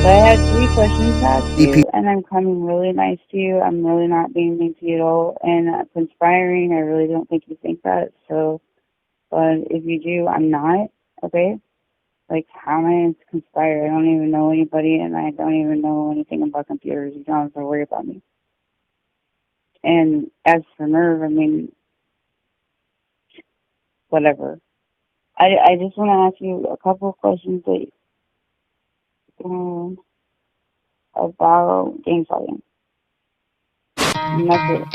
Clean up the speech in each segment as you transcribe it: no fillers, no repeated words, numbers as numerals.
So I had three questions to ask you, and I'm coming really nice to you. I'm really not being mean to you at all, and conspiring. I really don't think you think that. So, but if you do, I'm not. Okay. Like, how am I to conspire? I don't even know anybody, and I don't even know anything about computers. You don't have to worry about me. And as for nerve, I mean, whatever. I just want to ask you a couple of questions that, about game fighting. And that's it.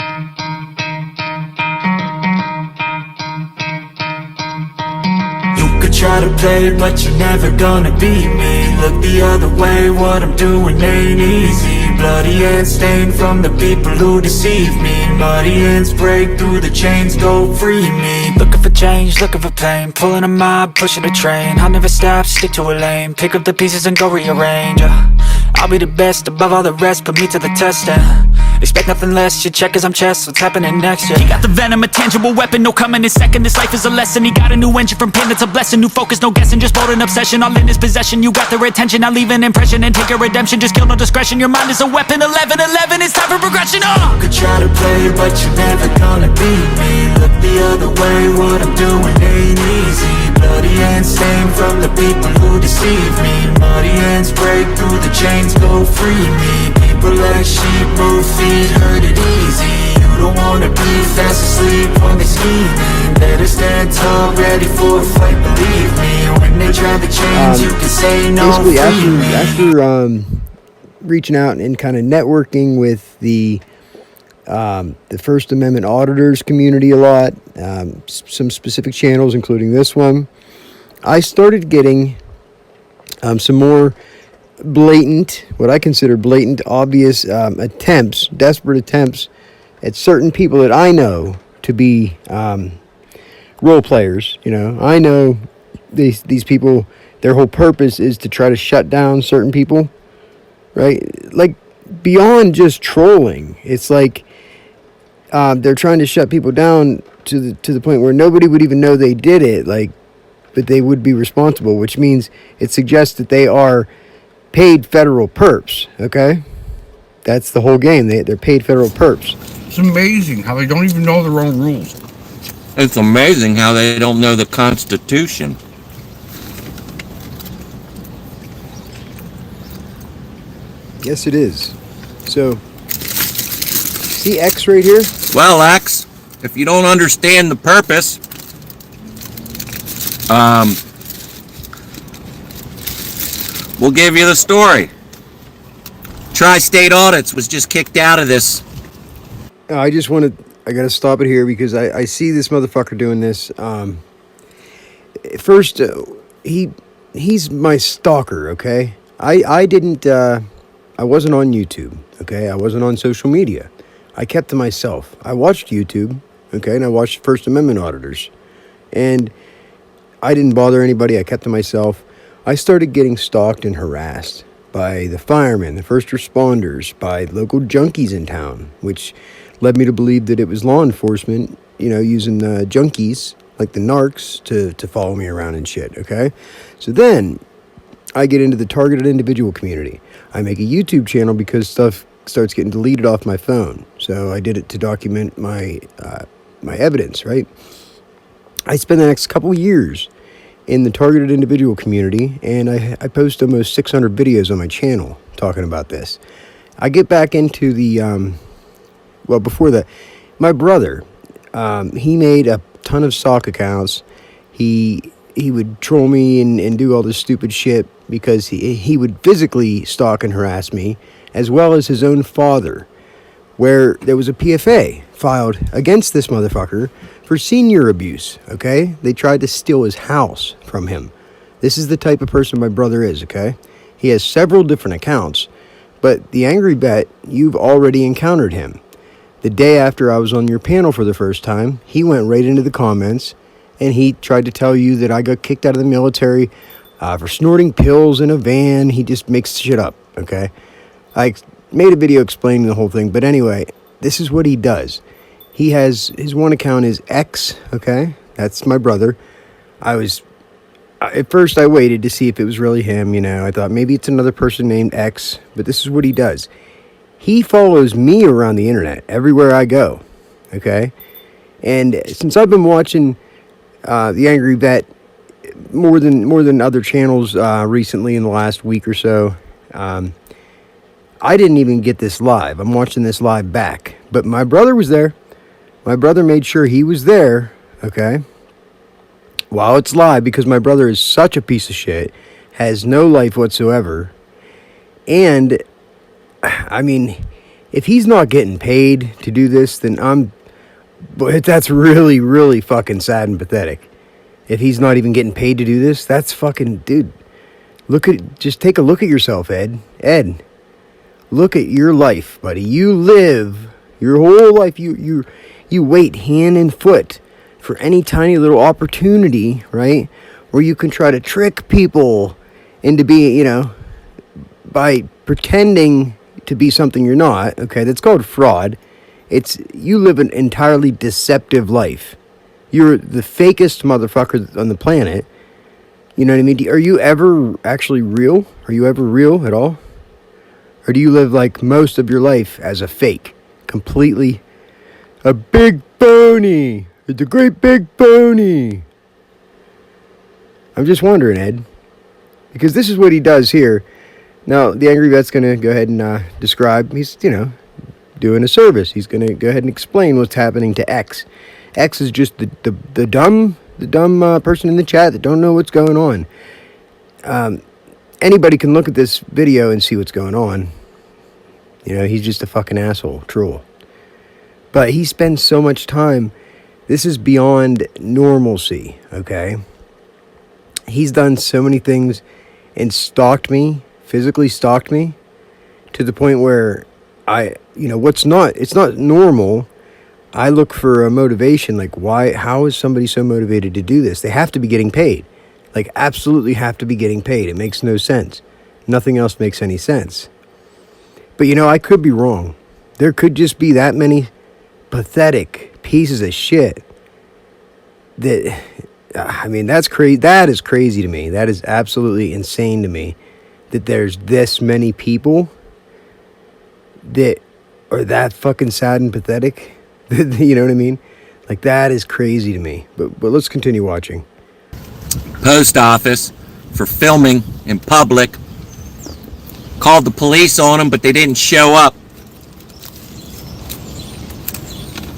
You could try to play, but you're never gonna beat me. Look the other way, what I'm doing ain't easy. Bloody hands stained from the people who deceive me. Muddy hands break through the chains, go free me. Looking for change, looking for pain, pulling a mob, pushing a train. I'll never stop, stick to a lane, pick up the pieces and go rearrange. I'll be the best above all the rest, put me to the test and expect nothing less, your check as I'm chess, what's happening next, yeah. He got the venom, a tangible weapon, no coming in second. This life is a lesson, he got a new engine from pain, it's a blessing. New focus, no guessing, just bold and obsession. All in his possession, you got their attention. I'll leave an impression and take your redemption. Just kill, no discretion, your mind is a weapon. 11-11, it's time for progression, You could try to play, but you're never gonna beat me. Look the other way, what I'm doing ain't easy. Bloody hands stained from the people who deceive me. Muddy hands break through the chains, go free me. People like sheep move feet, hurt it easy. You don't wanna be fast asleep when they scheming. Better stand tall, ready for a fight, believe me. When they try to change, you can say no. Basically, after reaching out and kind of networking with the First Amendment auditors community a lot, some specific channels, including this one, I started getting some more blatant, what I consider blatant, obvious attempts, desperate attempts at certain people that I know to be role players. You know, I know these people, their whole purpose is to try to shut down certain people, right? Like, beyond just trolling, it's like they're trying to shut people down to the point where nobody would even know they did it, like, but they would be responsible, which means it suggests that they are paid federal perps, okay? That's the whole game. They're paid federal perps. It's amazing how they don't even know their own rules. It's amazing how they don't know the Constitution. Yes, it is. So, see X right here? Well, X, if you don't understand the purpose, we'll give you the story. Tri-State Audits was just kicked out of this. I gotta stop it here because I see this motherfucker doing this. First, he's my stalker, okay? I wasn't on YouTube, okay? I wasn't on social media. I kept to myself. I watched YouTube, okay? And I watched First Amendment auditors. And I didn't bother anybody. I kept to myself. I started getting stalked and harassed by the firemen, the first responders, by local junkies in town, which led me to believe that it was law enforcement, you know, using junkies like the narcs to follow me around and shit, okay? So then I get into the targeted individual community. I make a YouTube channel because stuff starts getting deleted off my phone. So I did it to document my evidence, right? I spend the next couple years in the targeted individual community, and I post almost 600 videos on my channel talking about this. I get back into the, before that, my brother, he made a ton of stock accounts. He would troll me and do all this stupid shit because he would physically stalk and harass me, as well as his own father, where there was a PFA filed against this motherfucker for senior abuse, okay? They tried to steal his house from him. This is the type of person my brother is, okay? He has several different accounts, but the angry bet, you've already encountered him. The day after I was on your panel for the first time, he went right into the comments, and he tried to tell you that I got kicked out of the military for snorting pills in a van. He just makes shit up, okay? I made a video explaining the whole thing, but anyway, this is what he does. He has, his one account is X, okay? That's my brother. I was At first, I waited to see if it was really him. I thought maybe it's another person named X, but this is what he does. He follows me around the internet everywhere I go. Okay, and since I've been watching the Angry Vet more than other channels recently in the last week or so, I didn't even get this live. I'm watching this live back, but my brother was there. My brother made sure he was there. Okay. While it's live, because my brother is such a piece of shit, has no life whatsoever. And, I mean, if he's not getting paid to do this, then but that's really, really fucking sad and pathetic. If he's not even getting paid to do this, that's fucking, dude. Just take a look at yourself, Ed. Ed, look at your life, buddy. You live your whole life. You wait hand and foot for any tiny little opportunity, right? Where you can try to trick people into being, by pretending to be something you're not, okay? That's called fraud. You live an entirely deceptive life. You're the fakest motherfucker on the planet. You know what I mean? Are you ever actually real? Are you ever real at all? Or do you live like most of your life as a fake? Completely a big phony. It's a great big pony. I'm just wondering, Ed, because this is what he does here. Now, the Angry Vet's going to go ahead and describe. He's, doing a service. He's going to go ahead and explain what's happening to X. X is just the dumb person in the chat that don't know what's going on. Anybody can look at this video and see what's going on. He's just a fucking asshole, troll. But he spends so much time. This is beyond normalcy, okay? He's done so many things and physically stalked me, to the point where it's not normal. I look for a motivation, like how is somebody so motivated to do this? They have to be getting paid. Like, absolutely have to be getting paid. It makes no sense. Nothing else makes any sense. But, I could be wrong. There could just be that many pathetic pieces of shit that's crazy. That is crazy to me. That is absolutely insane to me, that there's this many people that are that fucking sad and pathetic. You know what I mean? Like, that is crazy to me. But let's continue watching. Post office for filming in public. Called the police on him, but they didn't show up.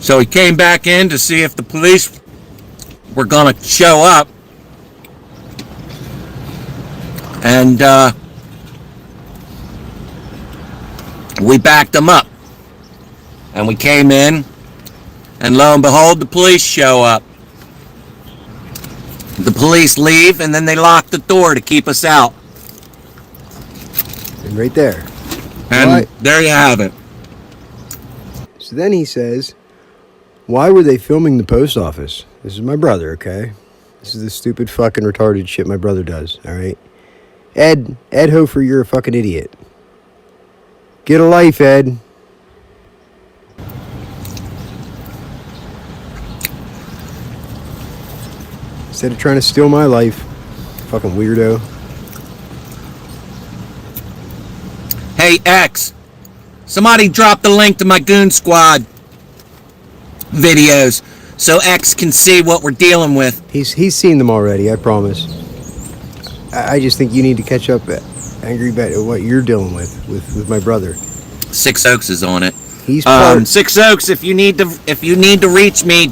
So he came back in to see if the police were gonna show up. And we backed them up. And we came in, and lo and behold, the police show up. The police leave, and then they lock the door to keep us out. And right there. And there you have it. So then he says, why were they filming the post office? This is my brother, okay? This is the stupid fucking retarded shit my brother does, alright? Ed Hofer, you're a fucking idiot. Get a life, Ed. Instead of trying to steal my life, fucking weirdo. Hey, X, somebody drop the link to my Goon Squad videos so X can see what we're dealing with. He's seen them already, I promise. I just think you need to catch up at Angry Bet at what you're dealing with my brother. Six Oaks is on it. He's Six Oaks, if you need to reach me.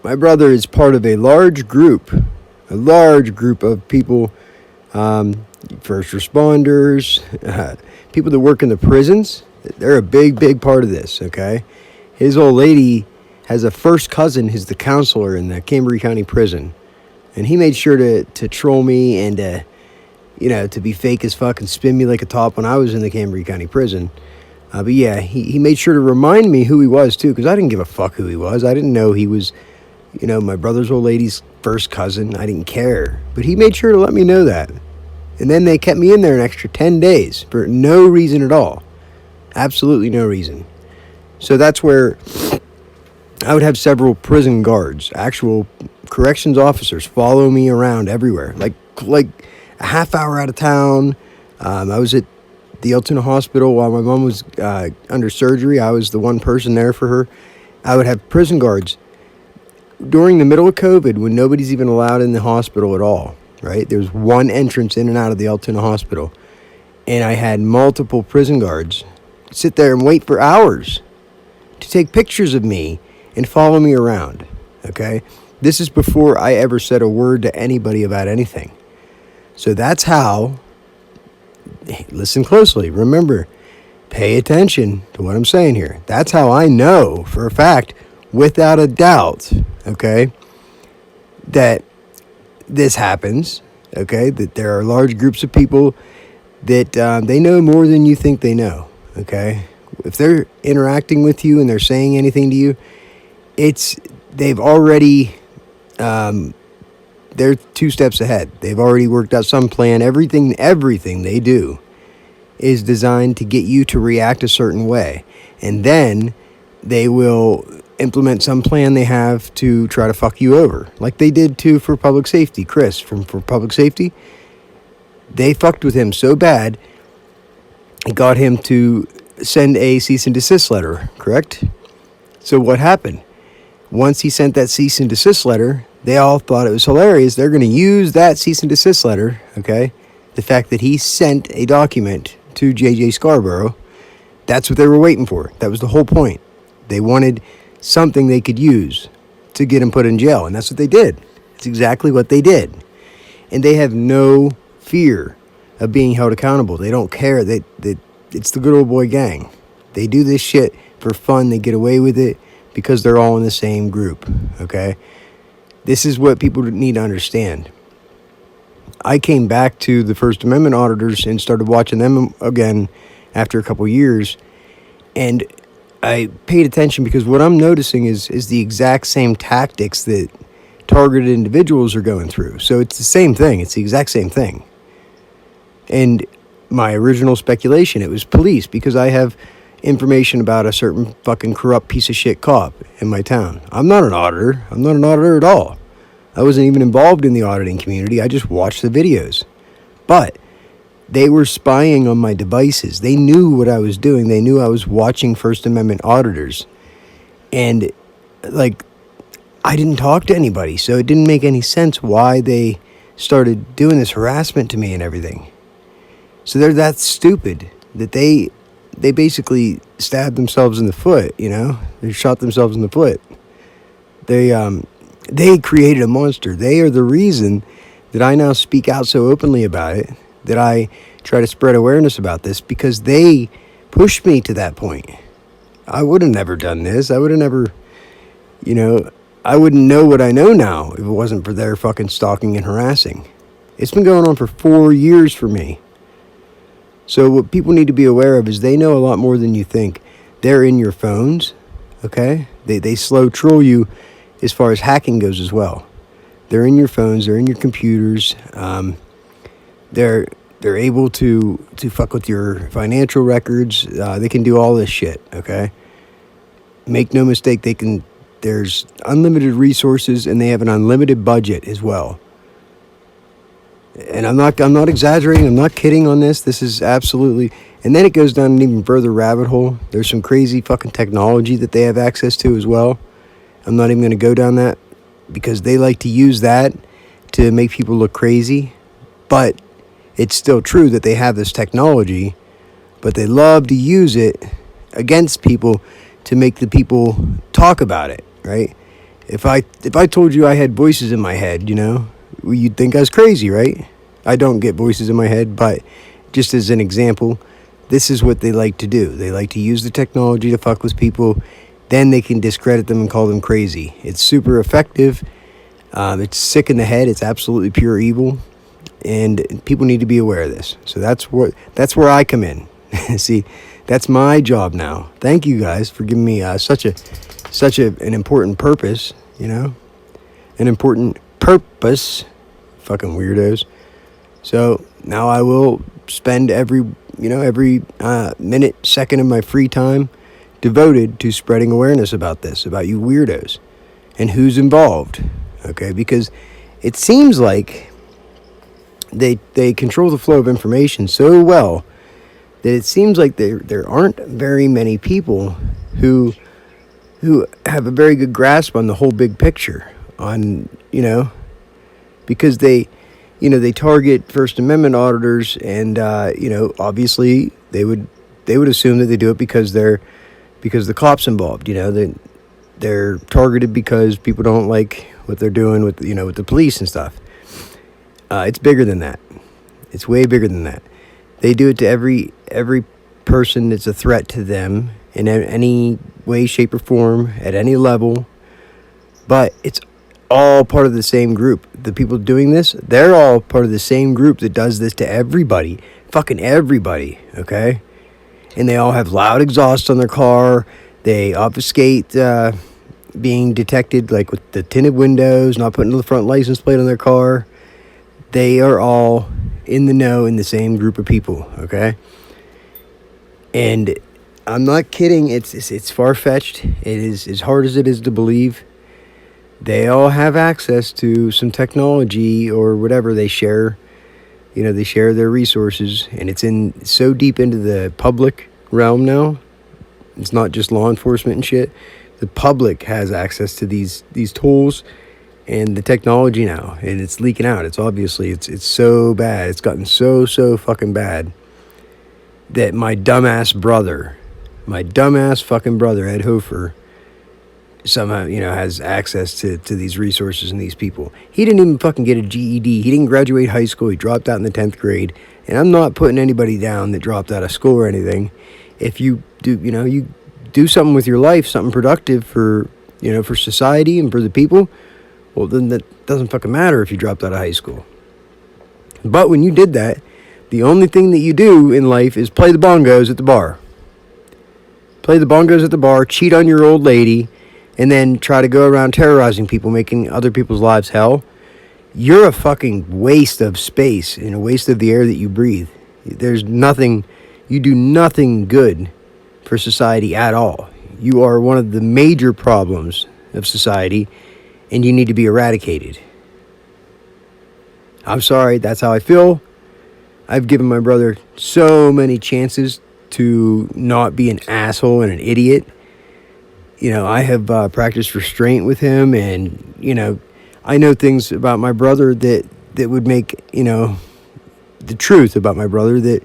My brother is part of a large group of people, first responders, people that work in the prisons. They're a big part of this, okay? His old lady has a first cousin who's the counselor in the Cambry County prison. And he made sure to troll me and, to be fake as fuck and spin me like a top when I was in the Cambry County prison. But yeah, he made sure to remind me who he was, too, because I didn't give a fuck who he was. I didn't know he was, my brother's old lady's first cousin. I didn't care. But he made sure to let me know that. And then they kept me in there an extra 10 days for no reason at all. Absolutely no reason. So that's where I would have several prison guards, actual corrections officers follow me around everywhere, like a half hour out of town. I was at the Altoona Hospital while my mom was under surgery. I was the one person there for her. I would have prison guards during the middle of COVID when nobody's even allowed in the hospital at all, right? There's one entrance in and out of the Altoona Hospital. And I had multiple prison guards sit there and wait for hours to take pictures of me and follow me around, okay? This is before I ever said a word to anybody about anything. So that's how, listen closely, remember, pay attention to what I'm saying here. That's how I know for a fact, without a doubt, okay, that this happens, okay, that there are large groups of people that they know more than you think they know, okay? If they're interacting with you and they're saying anything to you, they've already, they're 2 steps ahead. They've already worked out some plan. Everything they do is designed to get you to react a certain way. And then they will implement some plan they have to try to fuck you over. Like they did too for public safety. Chris for public safety, they fucked with him so bad, it got him to send a cease and desist letter, correct? So what happened? Once he sent that cease and desist letter, they all thought it was hilarious. They're going to use that cease and desist letter, okay? The fact that he sent a document to J.J. Scarborough, that's what they were waiting for. That was the whole point. They wanted something they could use to get him put in jail, and that's what they did. It's exactly what they did. And they have no fear of being held accountable. They don't care. It's the good old boy gang. They do this shit for fun. They get away with it because they're all in the same group, okay? This is what people need to understand. I came back to the First Amendment auditors and started watching them again after a couple years, and I paid attention because what I'm noticing is the exact same tactics that targeted individuals are going through. So it's the same thing. It's the exact same thing. And my original speculation, it was police, because I have information about a certain fucking corrupt piece of shit cop in my town. I'm not an auditor. I'm not an auditor at all. I wasn't even involved in the auditing community. I just watched the videos. But they were spying on my devices. They knew what I was doing. They knew I was watching First Amendment auditors. And, like, I didn't talk to anybody, so it didn't make any sense why they started doing this harassment to me and everything. So they're that stupid that they basically stabbed themselves in the foot, you know? They shot themselves in the foot. They created a monster. They are the reason that I now speak out so openly about it, that I try to spread awareness about this, because they pushed me to that point. I would have never done this. I would have never, you know, I wouldn't know what I know now if it wasn't for their fucking stalking and harassing. It's been going on for 4 years for me. So what people need to be aware of is they know a lot more than you think. They're in your phones, okay? They slow troll you as far as hacking goes as well. They're in your phones. They're in your computers. They're able to fuck with your financial records. They can do all this shit, okay? Make no mistake, there's unlimited resources, and they have an unlimited budget as well. And I'm not exaggerating. I'm not kidding on this. This is absolutely... And then it goes down an even further rabbit hole. There's some crazy fucking technology that they have access to as well. I'm not even going to go down that, because they like to use that to make people look crazy. But it's still true that they have this technology, but they love to use it against people to make the people talk about it, right? If I told you I had voices in my head, you know, you'd think I was crazy, right? I don't get voices in my head, but just as an example, this is what they like to do. They like to use the technology to fuck with people. Then they can discredit them and call them crazy. It's super effective. It's sick in the head. It's absolutely pure evil. And people need to be aware of this. So that's where I come in. See, that's my job now. Thank you guys for giving me such an important purpose, you know? An important purpose. Fucking weirdos. So now I will spend every minute, second of my free time devoted to spreading awareness about this, about you weirdos, and who's involved, okay? Because it seems like they control the flow of information so well that it seems like there aren't very many people who have a very good grasp on the whole big picture, on, because they target First Amendment auditors, and obviously they would assume that they do it because the cops involved. They're targeted because people don't like what they're doing with the police and stuff. It's bigger than that. It's way bigger than that. They do it to every person that's a threat to them in any way, shape, or form, at any level. But it's all part of the same group. The people doing this, they're all part of the same group that does this to everybody. Fucking everybody, okay? And they all have loud exhaust on their car. They obfuscate being detected, like with the tinted windows, not putting the front license plate on their car. They are all in the know in the same group of people, okay? And I'm not kidding. It's far-fetched. It is as hard as it is to believe. They all have access to some technology or whatever they share. They share their resources, and it's in so deep into the public realm now. It's not just law enforcement and shit. The public has access to these tools and the technology now, and it's leaking out. It's obviously it's so bad. It's gotten so fucking bad that my dumbass fucking brother, Ed Hofer, somehow, has access to these resources and these people. He didn't even fucking get a GED. He didn't graduate high school. He dropped out in the 10th grade. And I'm not putting anybody down that dropped out of school or anything. If you do, you do something with your life, something productive for society and for the people, well, then that doesn't fucking matter if you dropped out of high school. But when you did that, the only thing that you do in life is play the bongos at the bar. Play the bongos at the bar, cheat on your old lady, and then try to go around terrorizing people, making other people's lives hell. You're a fucking waste of space and a waste of the air that you breathe. There's nothing, you do nothing good for society at all. You are one of the major problems of society, and you need to be eradicated. I'm sorry, that's how I feel. I've given my brother so many chances to not be an asshole and an idiot. I have practiced restraint with him, and, I know things about my brother that would make, the truth about my brother, that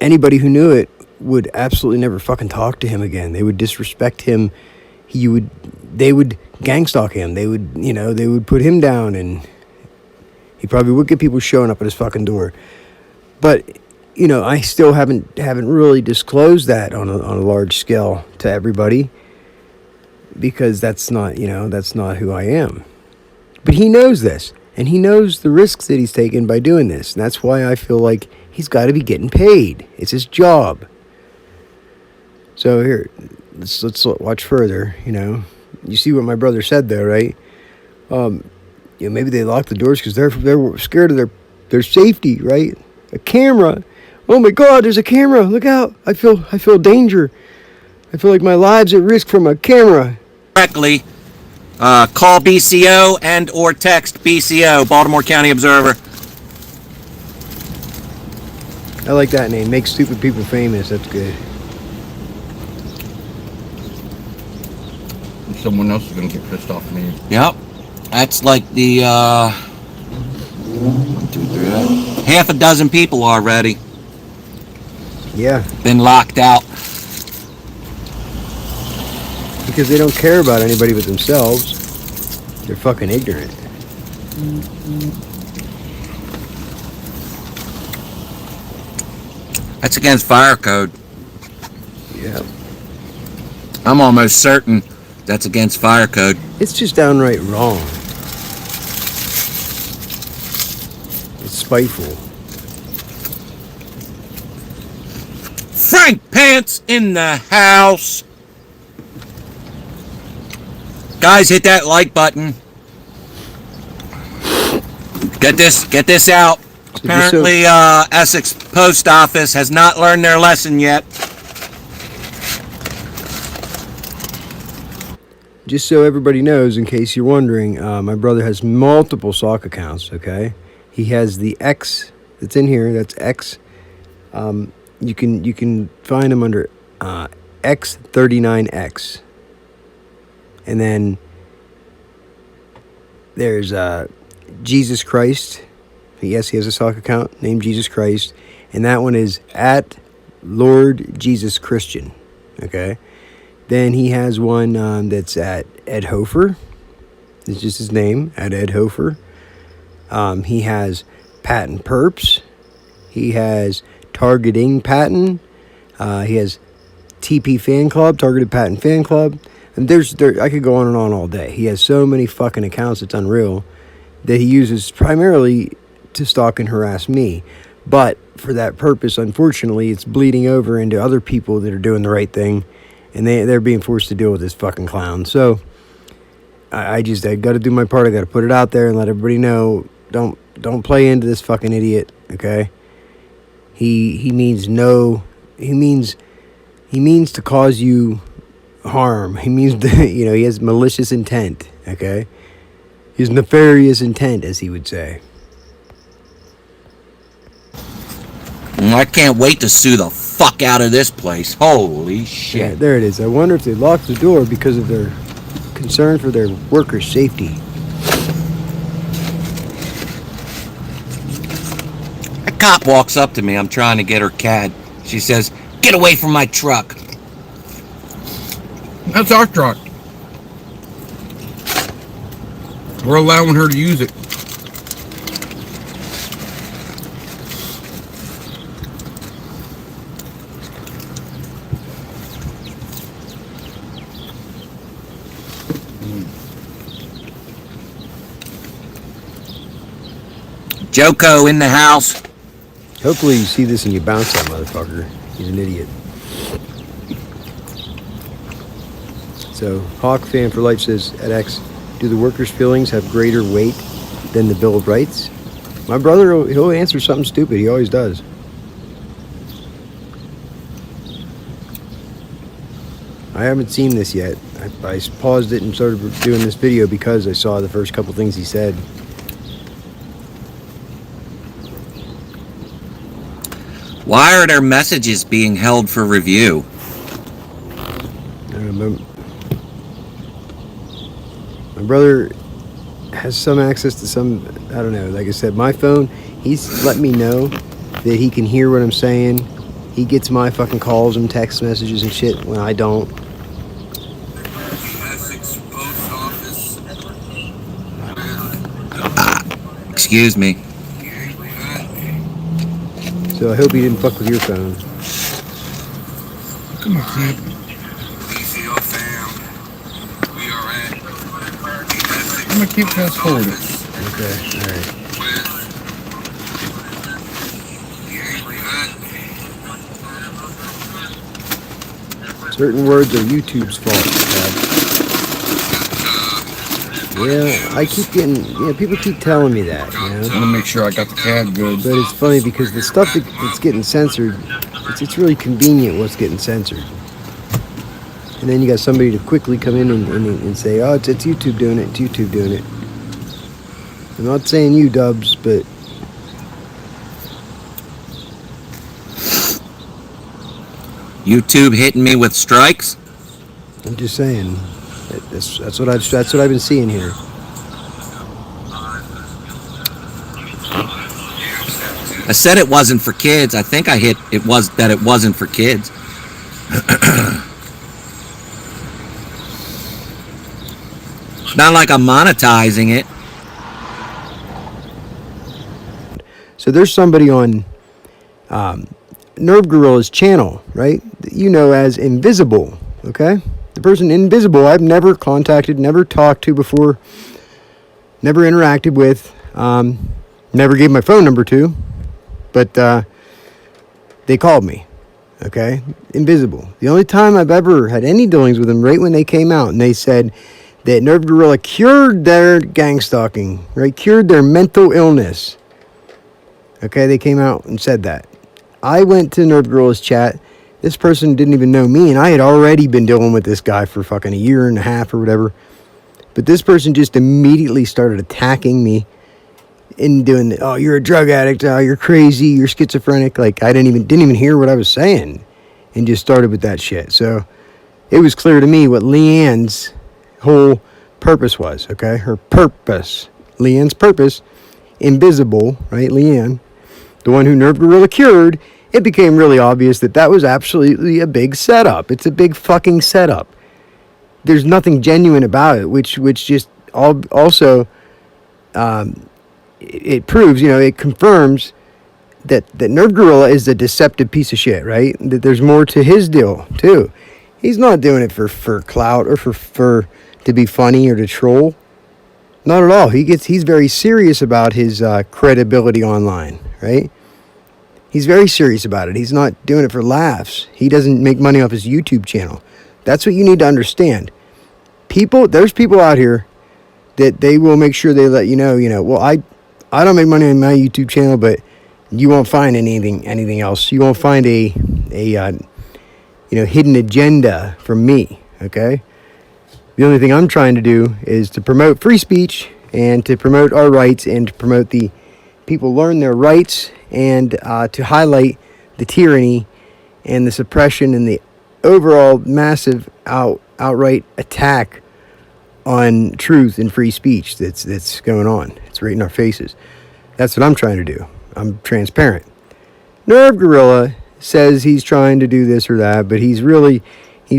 anybody who knew it would absolutely never fucking talk to him again. They would disrespect him. They would gang stalk him. They would put him down, and he probably would get people showing up at his fucking door. But, I still haven't really disclosed that on a large scale to everybody, because that's not who I am. But he knows this, and he knows the risks that he's taken by doing this. And that's why I feel like he's got to be getting paid. It's his job. So here, let's watch further. You see what my brother said there, right? Maybe they locked the doors because they're scared of their safety, right? A camera. Oh my God, there's a camera. Look out. I feel danger. I feel like my life's at risk from a camera. Correctly, call BCO and or text BCO, Baltimore County Observer. I like that name. Make stupid people famous. That's good. Someone else is going to get pissed off at me. Yep. That's like the, 1, 2, 3, half a dozen people already Yeah. been locked out. Because they don't care about anybody but themselves. They're fucking ignorant. That's against fire code. Yeah. I'm almost certain that's against fire code. It's just downright wrong. It's spiteful. Frank Pants in the house. Guys, hit that like button. Get this out. Apparently, Essex Post Office has not learned their lesson yet. just so everybody knows, in case you're wondering, my brother has multiple sock accounts, okay? He has the X that's in here, that's X. You can find him under X39X. And then there's Jesus Christ. Yes, he has a sock account named Jesus Christ. And that one is at Lord Jesus Christian. Okay. Then he has one that's at Ed Hofer. It's just his name, at Ed Hofer. He has Patent Perps. He has Targeting Patent. He has TP Fan Club, Targeted Patent Fan Club. And I could go on and on all day. He has so many fucking accounts, it's unreal, that he uses primarily to stalk and harass me. But for that purpose, unfortunately, it's bleeding over into other people that are doing the right thing, and they're being forced to deal with this fucking clown. So I got to do my part. I got to put it out there and let everybody know. Don't play into this fucking idiot. Okay. He means to cause you harm. He means to, he has malicious intent. Okay. His nefarious intent, as he would say. I can't wait to sue the fuck out of this place. Holy shit. Yeah, there it is. I wonder if they locked the door because of their concern for their workers' safety. A cop walks up to me. I'm trying to get her CAD. She says, "Get away from my truck." That's our truck. We're allowing her to use it. Joko in the house. Hopefully you see this and you bounce that motherfucker. He's an idiot. So, Hawk Fan for Life says, at X, do the workers' feelings have greater weight than the Bill of Rights? My brother, he'll answer something stupid. He always does. I haven't seen this yet. I paused it and started doing this video because I saw the first couple things he said. Why are their messages being held for review? I don't know. My brother has some access to some, I don't know, like I said, my phone, he's let me know that he can hear what I'm saying. He gets my fucking calls and text messages and shit when I don't. Excuse me. So I hope he didn't fuck with your phone. Come on, kid. I'm gonna keep fast forwarding. Okay, alright. Certain words are YouTube's fault, Dad. Yeah, I keep getting, people keep telling me that, I want to make sure I got the CAD good. But it's funny because the stuff that's getting censored, it's really convenient what's getting censored. And then you got somebody to quickly come in and say, oh, it's YouTube doing it, it's YouTube doing it. I'm not saying you, Dubs, but YouTube hitting me with strikes? I'm just saying. That's what I've been seeing here. I said it wasn't for kids. I think I hit it wasn't for kids. It's not like I'm monetizing it. So there's somebody on Nerve Gorilla's channel, right? As Invisible, okay? The person Invisible I've never contacted, never talked to before, never interacted with, never gave my phone number to, but they called me, okay? Invisible. The only time I've ever had any dealings with them, right when they came out, and they said that Nerve Gorilla cured their gang stalking, right? Cured their mental illness. Okay, they came out and said that. I went to Nerve Gorilla's chat. This person didn't even know me, and I had already been dealing with this guy for fucking a year and a half or whatever. But this person just immediately started attacking me and doing the, oh, you're a drug addict, oh, you're crazy, you're schizophrenic. Like, I didn't even hear what I was saying, and just started with that shit. So it was clear to me what Leanne's whole purpose was, okay? Her purpose. Leanne's purpose, invisible, right? Leanne, the one who Nerve Gorilla cured, it became really obvious that that was absolutely a big setup. It's a big fucking setup. There's nothing genuine about it, which just also it proves, it confirms that Nerve Gorilla is a deceptive piece of shit, right? That there's more to his deal too. He's not doing it for clout or for to be funny or to troll. Not at all. He's very serious about his credibility online, right? He's very serious about it. He's not doing it for laughs. He doesn't make money off his YouTube channel. That's what you need to understand. There's people out here that they will make sure they let you know, well, I don't make money on my YouTube channel, but you won't find anything else. You won't find a hidden agenda from me, okay? The only thing I'm trying to do is to promote free speech and to promote our rights and to promote the people learn their rights and to highlight the tyranny and the suppression and the overall massive outright attack on truth and free speech that's going on. It's right in our faces. That's what I'm trying to do. I'm transparent. Nerve Gorilla says he's trying to do this or that, but he's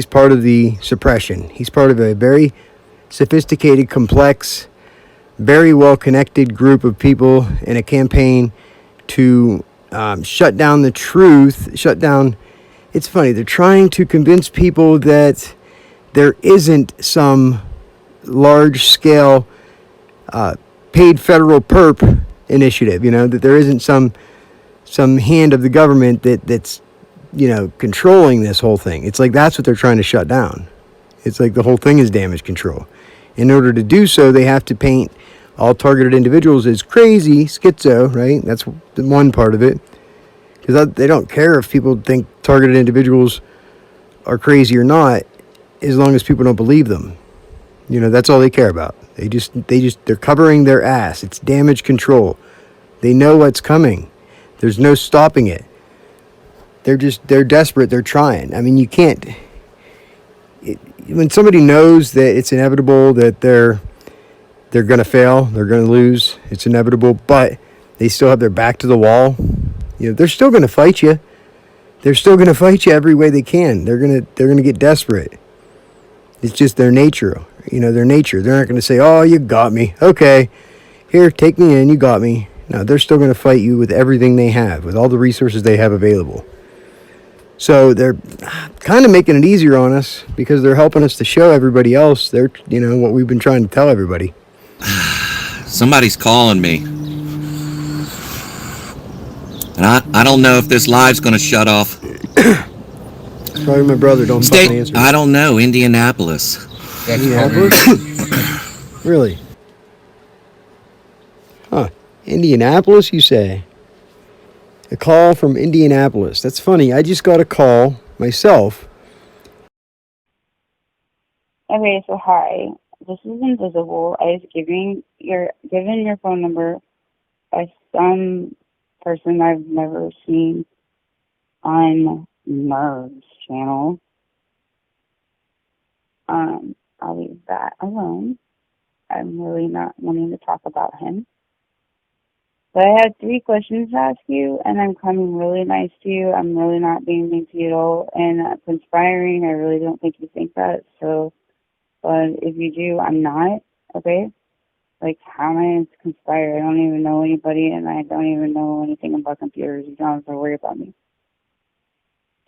part of the suppression. He's part of a very sophisticated, complex, very well-connected group of people in a campaign to shut down the truth, it's funny, they're trying to convince people that there isn't some large-scale paid federal perp initiative, that there isn't some hand of the government that's controlling this whole thing. It's like that's what they're trying to shut down. It's like the whole thing is damage control. In order to do so, they have to paint all targeted individuals as crazy, schizo, right? That's the one part of it. Because they don't care if people think targeted individuals are crazy or not, as long as people don't believe them. That's all they care about. They're covering their ass. It's damage control. They know what's coming. There's no stopping it. They're desperate. They're trying. I mean, you can't. When somebody knows that it's inevitable that they're going to fail, they're going to lose, it's inevitable, but they still have their back to the wall, they're still going to fight you. They're still going to fight you every way they can. They're going to get desperate. It's just their nature. Their nature. They're not going to say, oh, you got me. Okay, here, take me in. You got me. No, they're still going to fight you with everything they have, with all the resources they have available. So they're kind of making it easier on us because they're helping us to show everybody else what we've been trying to tell everybody. Somebody's calling me. And I don't know if this live's going to shut off. It's probably my brother. Don't fucking answer. I don't know. Indianapolis. That's Indianapolis? Really? Huh. Indianapolis, you say? A call from Indianapolis. That's funny. I just got a call myself. Okay, so hi. This is invisible. I was given your phone number by some person I've never seen on Nerve's channel. I'll leave that alone. I'm really not wanting to talk about him. But I had 3 questions to ask you, and I'm coming really nice to you. I'm really not being mean to you at all. And conspiring, I really don't think you think that. So, but if you do, I'm not, okay? Like, how am I to conspire? I don't even know anybody, and I don't even know anything about computers. You don't have to worry about me.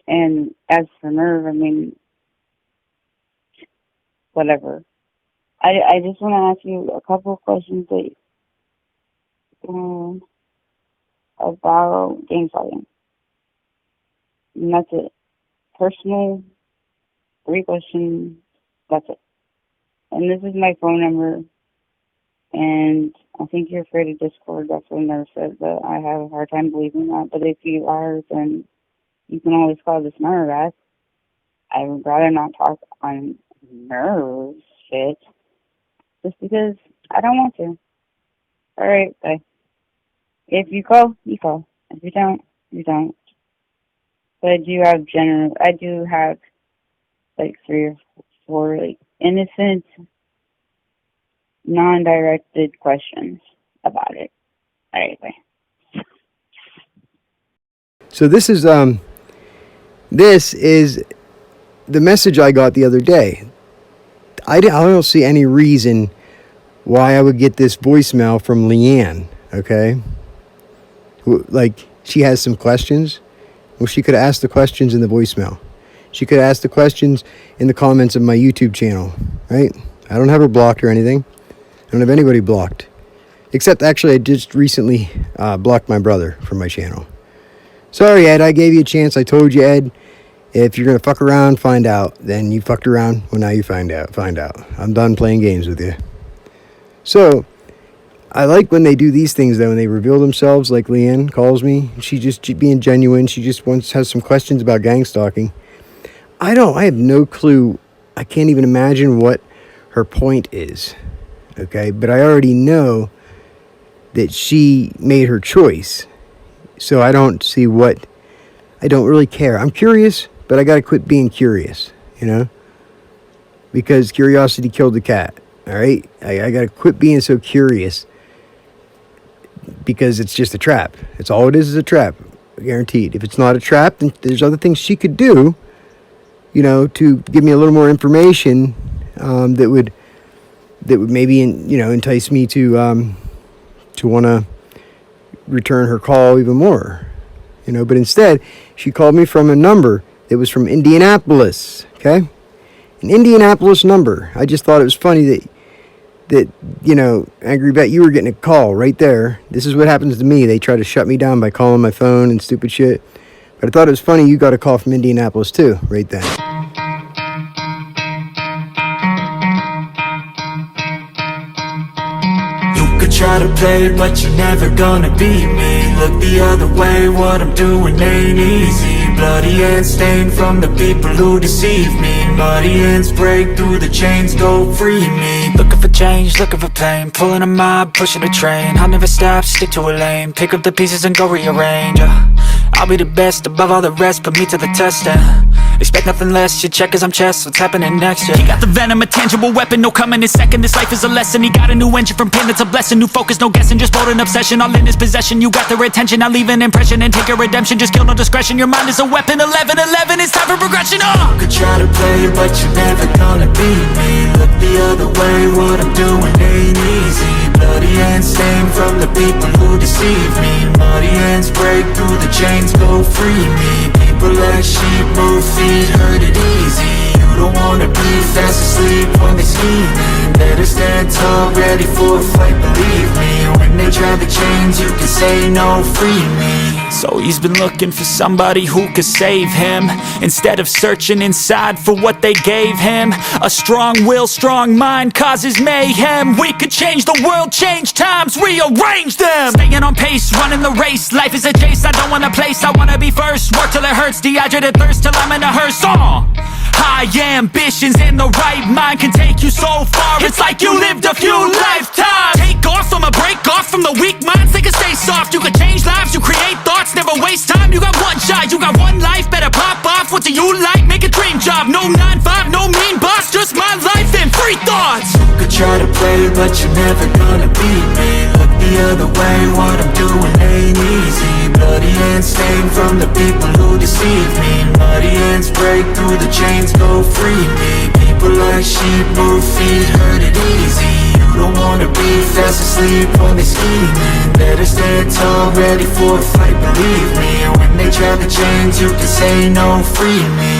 And as for Nerve, I mean, whatever. I just want to ask you a couple of questions that, about game fighting. And that's it. Personal, 3 questions, that's it. And this is my phone number. And I think you're afraid of Discord. That's what Nerve said, but I have a hard time believing that. But if you are, then You can always call this number back. I would rather not talk on nerve shit just because I don't want to. Alright, bye. If you call, you call. If you don't, you don't. But I do have like 3 or 4 like innocent, non-directed questions about it. Alright, bye. So this is the message I got the other day. I don't see any reason why I would get this voicemail from Leanne, okay? Like, she has some questions. Well, she could have asked the questions in the voicemail. She could have asked the questions in the comments of my YouTube channel, right? I don't have her blocked or anything. I don't have anybody blocked. Except, actually, I just recently blocked my brother from my channel. Sorry, Ed, I gave you a chance. I told you, Ed, if you're going to fuck around, find out. Then you fucked around. Well, now you find out. I'm done playing games with you. So, I like when they do these things, though, when they reveal themselves, like Leanne calls me. She just being genuine. She just has some questions about gang stalking. I have no clue. I can't even imagine what her point is. Okay? But I already know that she made her choice. So I don't see what... I don't really care. I'm curious, but I got to quit being curious, you know? Because curiosity killed the cat, all right? I got to quit being so curious because it's just a trap. It's all it is a trap, guaranteed. If it's not a trap, then there's other things she could do, you know, to give me a little more information that would maybe, entice me to want to return her call even more, you know. But instead, she called me from a number that was from Indianapolis, okay? An Indianapolis number. I just thought it was funny that Angry Vet, you were getting a call right there. This is what happens to me. They try to shut me down by calling my phone and stupid shit. But I thought it was funny you got a call from Indianapolis too, right then. Try to play, but you're never gonna beat me. Look the other way, what I'm doing ain't easy. Bloody hands stained from the people who deceive me. Muddy hands break through the chains, go free me. Looking for change, looking for pain. Pulling a mob, pushing a train. I'll never stop, stick to a lane. Pick up the pieces and go rearrange. I'll be the best above all the rest, put me to the test and expect nothing less, your check is I'm chess, what's happening next, yeah. He got the venom, a tangible weapon, no coming in second. This life is a lesson, he got a new engine from pain, it's a blessing. New focus, no guessing, just bold and obsession. All in his possession, you got their attention. I'll leave an impression and take a redemption. Just kill, no discretion, your mind is a weapon. 11-11, it's time for progression, You could try to play, but you're never gonna beat me. Look the other way, what I'm doing ain't easy. Bloody hands stained from the people who deceive me. Muddy hands break through the chains, go free me. People like sheep move feet, hurt it easy. You don't wanna be fast asleep when they scheming. Better stand tall, ready for a fight, believe me. When they try the chains, you can say no, free me. So he's been looking for somebody who could save him, instead of searching inside for what they gave him. A strong will, strong mind causes mayhem. We could change the world, change times, rearrange them. Staying on pace, running the race. Life is a chase, I don't want a place, I wanna be first. Work till it hurts, dehydrated thirst till I'm in a hearse. High ambitions and the right mind can take you so far. It's like you lived a few lifetimes. Take off from a break off from the weak minds, they can stay soft. You can change lives, you create thoughts, never waste time. You got one shot, you got one life, better pop off. What do you like? Make a dream job. No 9-5, no mean boss, just my life and free thoughts. You could try to play, but you're never gonna beat me. Look the other way, what I'm doing ain't easy. Bloody hands stained from the people who deceive me. Muddy hands break through the chains, go free me. People like sheep move feet, hurt it easy. You don't wanna be fast asleep when they scheming. Better stand tall, ready for a fight, believe me. When they try the chains, you can say no, free me.